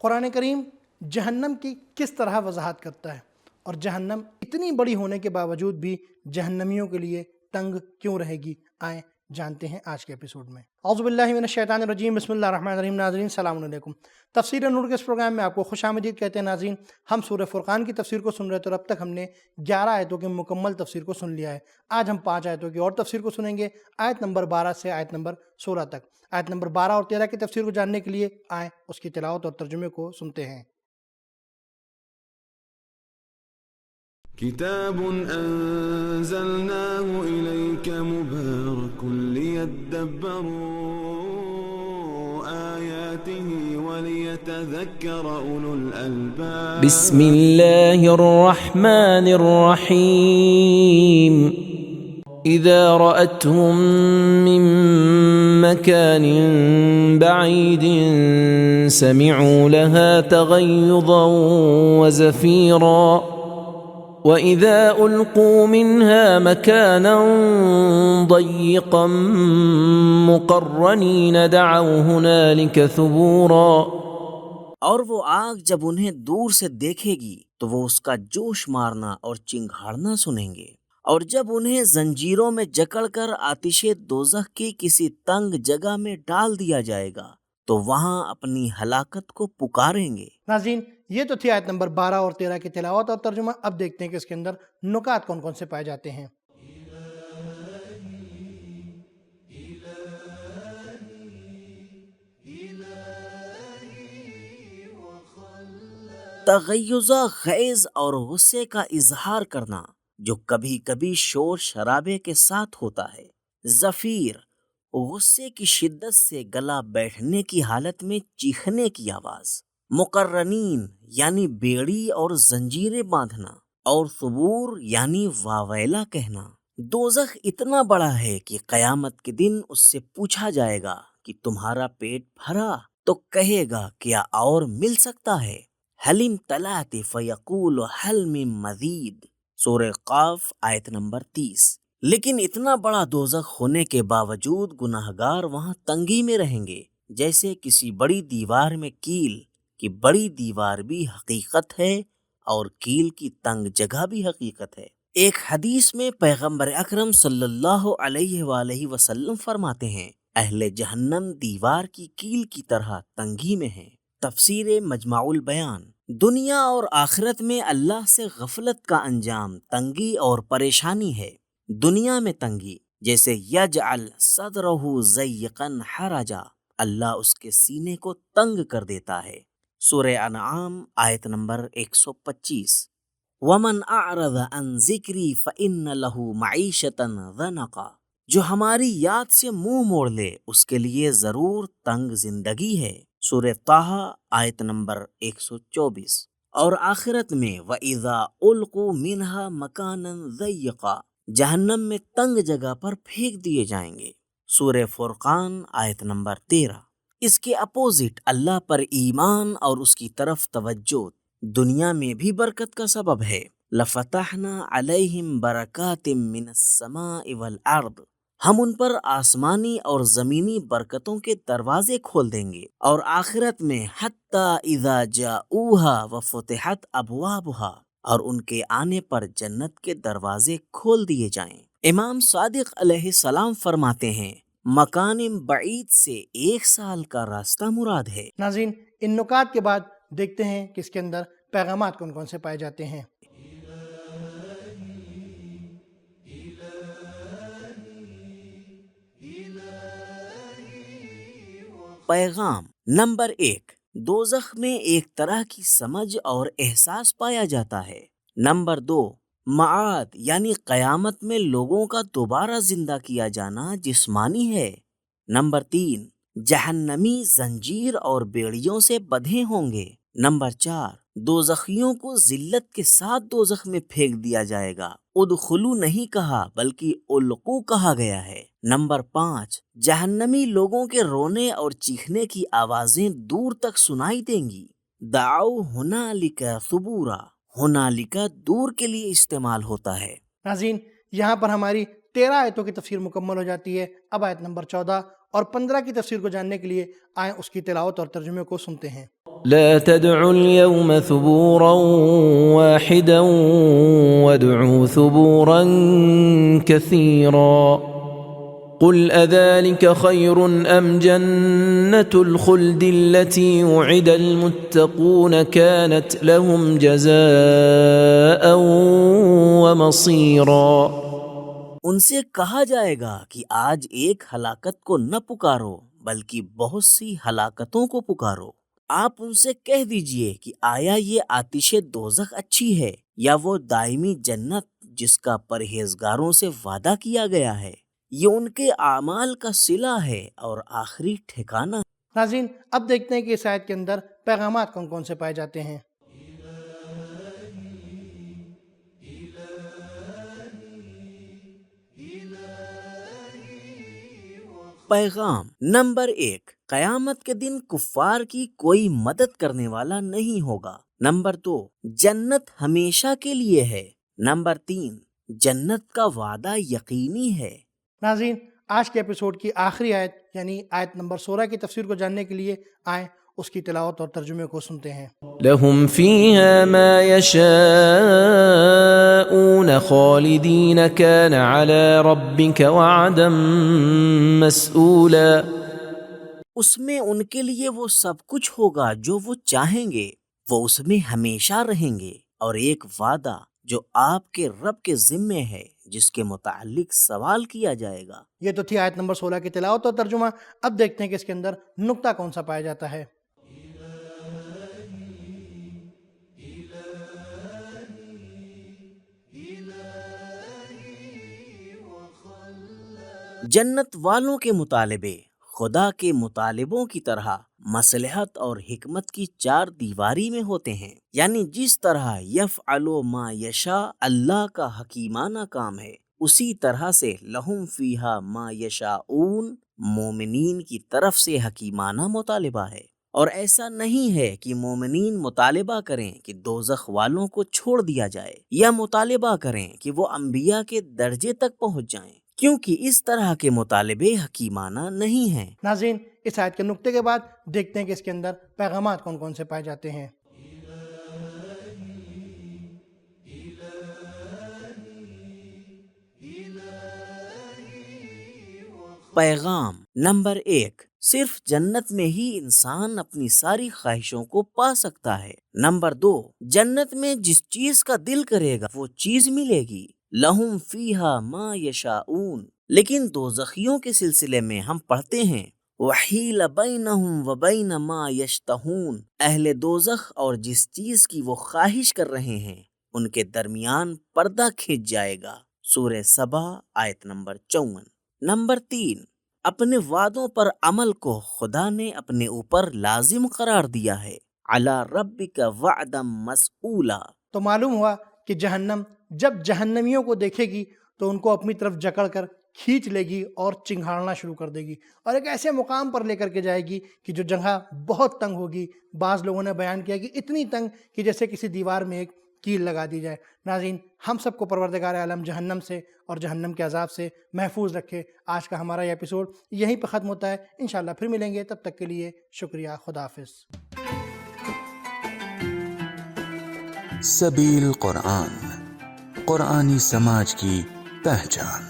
قرآن کریم جہنم کی کس طرح وضاحت کرتا ہے اور جہنم اتنی بڑی ہونے کے باوجود بھی جہنمیوں کے لیے تنگ کیوں رہے گی؟ آئیں جانتے ہیں آج کے ایپیسوڈ میں۔ اعوذ باللہ من الشیطان الرجیم، بسم اللہ الرحمن الرحیم۔ ناظرین السلام علیکم، تفسیر نور کے اس پروگرام میں آپ کو خوش آمدید کہتے ہیں۔ ناظرین، ہم سورہ فرقان کی تفسیر کو سن رہے تھے اور اب تک ہم نے 11 آیتوں کی مکمل تفسیر کو سن لیا ہے۔ آج ہم 5 آیتوں کی اور تفسیر کو سنیں گے، آیت نمبر 12 سے آیت نمبر 16 تک۔ آیت نمبر 12 اور 13 کی تفسیر کو جاننے کے لیے آئیں اس کی تلاوت اور ترجمے کو سنتے ہیں۔ كتاب أنزلناه إليك مبارك ليدبروا آياته وليتذكر أولو الألباب بسم الله الرحمن الرحيم إذا رأتهم من مكان بعيد سمعوا لها تغيظا وزفيرا وَإِذَا أُلْقُوا مِنْهَا مَكَانًا ضَيِّقًا مُقَرَّنِينَ دَعَوْا هُنَالِكَ ثُبُورًا۔ اور وہ آگ جب انہیں دور سے دیکھے گی تو وہ اس کا جوش مارنا اور چنگھاڑنا سنیں گے، اور جب انہیں زنجیروں میں جکڑ کر آتش دوزخ کی کسی تنگ جگہ میں ڈال دیا جائے گا تو وہاں اپنی ہلاکت کو پکاریں گے۔ ناظرین، یہ تو تھی آیت نمبر 12 اور 13 کی تلاوت اور ترجمہ۔ اب دیکھتے ہیں کہ اس کے اندر نکات کون کون سے پائے جاتے ہیں۔ تغیظہ غیظ اور غصے کا اظہار کرنا جو کبھی کبھی شور شرابے کے ساتھ ہوتا ہے۔ زفیر، غصے کی شدت سے گلا بیٹھنے کی حالت میں چیخنے کی آواز۔ مقرنین یعنی بیڑی اور زنجیریں باندھنا، اور ثبور یعنی واویلا کہنا۔ دوزخ اتنا بڑا ہے کہ قیامت کے دن اس سے پوچھا جائے گا کہ تمہارا پیٹ بھرا؟ تو کہے گا کیا اور مل سکتا ہے؟ حل امتلأت فیقول حل من مزید، سورہ قاف آیت نمبر 30۔ لیکن اتنا بڑا دوزخ ہونے کے باوجود گناہگار وہاں تنگی میں رہیں گے، جیسے کسی بڑی دیوار میں کیل، کہ بڑی دیوار بھی حقیقت ہے اور کیل کی تنگ جگہ بھی حقیقت ہے۔ ایک حدیث میں پیغمبر اکرم صلی اللہ علیہ وآلہ وسلم فرماتے ہیں، اہل جہنم دیوار کی کیل کی طرح تنگی میں ہیں۔ تفسیر مجمع البیان۔ دنیا اور آخرت میں اللہ سے غفلت کا انجام تنگی اور پریشانی ہے۔ دنیا میں تنگی جیسے یجعل صدرہ ضیقا حرجا، اللہ اس کے سینے کو تنگ کر دیتا ہے۔ سورہ انعام آیت نمبر 125۔ وَمَنْ أَعْرَضَ عَنْ ذِكْرِي فَإِنَّ لَهُ مَعِيشَةً ضَنَقًا، جو ہماری یاد سے منہ موڑ لے اس کے لیے ضرور تنگ زندگی ہے۔ سورہ طٰہٰ آیت نمبر 124۔ اور آخرت میں وَإِذَا أُلْقُوا مِنْهَا مَكَانًا ضَيِّقًا، جہنم میں تنگ جگہ پر پھینک دیے جائیں گے۔ سورہ فرقان آیت نمبر 13۔ اس کے اپوزٹ اللہ پر ایمان اور اس کی طرف توجہ دنیا میں بھی برکت کا سبب ہے۔ لَفَتَحْنَا عَلَيْهِمْ بَرَكَاتٍ مِّنَ السَّمَاءِ وَالْأَرْضِ، ہم ان پر آسمانی اور زمینی برکتوں کے دروازے کھول دیں گے۔ اور آخرت میں حَتَّى إِذَا جَاءُوهَا وَفُتِحَتْ أَبْوَابُهَا، اور ان کے آنے پر جنت کے دروازے کھول دیے جائیں۔ امام صادق علیہ السلام فرماتے ہیں، مکان بعید سے 1 سال کا راستہ مراد ہے۔ ناظرین، ان نکات کے بعد دیکھتے ہیں کہ اس کے اندر پیغامات کون کون سے پائے جاتے ہیں۔ پیغام نمبر 1، دوزخ میں ایک طرح کی سمجھ اور احساس پایا جاتا ہے۔ نمبر 2، معاد یعنی قیامت میں لوگوں کا دوبارہ زندہ کیا جانا جسمانی ہے۔ نمبر 3، جہنمی زنجیر اور بیڑیوں سے بندھے ہوں گے۔ نمبر 4، دوزخیوں کو ذلت کے ساتھ دوزخ میں پھینک دیا جائے گا۔ ادخلو نہیں کہا بلکہ القو کہا گیا ہے۔ نمبر 5، جہنمی لوگوں کے رونے اور چیخنے کی آوازیں دور تک سنائی دیں گی۔ دعوا ہنالک ثبورا، ہنالک دور کے لیے استعمال ہوتا ہے۔ ناظرین، یہاں پر ہماری 13 آیتوں کی تفسیر مکمل ہو جاتی ہے۔ اب آیت نمبر 14 اور 15 کی تفسیر کو جاننے کے لیے آئیں اس کی تلاوت اور ترجمے کو سنتے ہیں۔ لا تدعوا اليوم ثبورا واحدا وادعوا ثبورا كثيرا قل أذلك خير أم جنة الخلد التي وعد المتقون كانت لهم جزاء ومصيرا۔ ان سے کہا جائے گا کہ آج ایک ہلاکت کو نہ پکارو بلکہ بہت سی ہلاکتوں کو پکارو۔ آپ ان سے کہہ دیجئے کہ آیا یہ آتش دوزخ اچھی ہے یا وہ دائمی جنت جس کا پرہیزگاروں سے وعدہ کیا گیا ہے؟ یہ ان کے اعمال کا صلہ ہے اور آخری ٹھکانہ۔ ناظرین، اب دیکھتے ہیں کہ اس آیت کے اندر پیغامات کون کون سے پائے جاتے ہیں۔ پیغام نمبر 1، قیامت کے دن کفار کی کوئی مدد کرنے والا نہیں ہوگا۔ نمبر 2، جنت ہمیشہ کے لیے ہے۔ نمبر 3، جنت کا وعدہ یقینی ہے۔ ناظرین، آج کے ایپیسوڈ کی آخری آیت یعنی آیت نمبر 16 کی تفسیر کو جاننے کے لیے آئیں اس کی تلاوت اور ترجمے کو سنتے ہیں۔ لهم فيها ما يشاءون خالدين كان على ربك وعدا مسئولا۔ اس میں ان کے لیے وہ سب کچھ ہوگا جو وہ چاہیں گے، وہ اس میں ہمیشہ رہیں گے، اور ایک وعدہ جو آپ کے رب کے ذمے ہے جس کے متعلق سوال کیا جائے گا۔ یہ تو تھی آیت نمبر 16 کی تلاوت اور ترجمہ۔ اب دیکھتے ہیں کہ اس کے اندر نقطہ کون سا پایا جاتا ہے۔ جنت والوں کے مطالبے خدا کے مطالبوں کی طرح مصلحت اور حکمت کی چار دیواری میں ہوتے ہیں، یعنی جس طرح یفعل ما یشاء اللہ کا حکیمانہ کام ہے، اسی طرح سے لہم فیہا ما یشاءون مومنین کی طرف سے حکیمانہ مطالبہ ہے۔ اور ایسا نہیں ہے کہ مومنین مطالبہ کریں کہ دوزخ والوں کو چھوڑ دیا جائے، یا مطالبہ کریں کہ وہ انبیاء کے درجے تک پہنچ جائیں، کیونکہ اس طرح کے مطالبے حکیمانہ نہیں ہیں۔ ناظرین، اس آیت کے نقطے کے بعد دیکھتے ہیں کہ اس کے اندر پیغامات کون کون سے پائے جاتے ہیں۔ پیغام نمبر 1، صرف جنت میں ہی انسان اپنی ساری خواہشوں کو پا سکتا ہے۔ نمبر 2، جنت میں جس چیز کا دل کرے گا وہ چیز ملے گی، لہم فیہا ما یشاءون۔ لیکن دوزخیوں کے سلسلے میں ہم پڑھتے ہیں وحیل بینہم وبین ما یشتہون، اہل دوزخ اور جس چیز کی وہ خواہش کر رہے ہیں ان کے درمیان پردہ کھنچ جائے گا۔ سورہ سبا آیت نمبر 54۔ نمبر 3، اپنے وعدوں پر عمل کو خدا نے اپنے اوپر لازم قرار دیا ہے، علی ربک وعدا مسئولا۔ تو معلوم ہوا کہ جہنم جب جہنمیوں کو دیکھے گی تو ان کو اپنی طرف جکڑ کر کھینچ لے گی اور چنگھاڑنا شروع کر دے گی، اور ایک ایسے مقام پر لے کر کے جائے گی کہ جو جگہ بہت تنگ ہوگی۔ بعض لوگوں نے بیان کیا کہ اتنی تنگ کہ جیسے کسی دیوار میں ایک کیل لگا دی جائے۔ ناظرین، ہم سب کو پروردگار عالم جہنم سے اور جہنم کے عذاب سے محفوظ رکھے۔ آج کا ہمارا یہ ایپیسوڈ یہیں پہ ختم ہوتا ہے، انشاءاللہ پھر ملیں گے، تب تک کے لیے شکریہ، خدا حافظ۔ سبیل قرآن، قرآنی سماج کی پہچان۔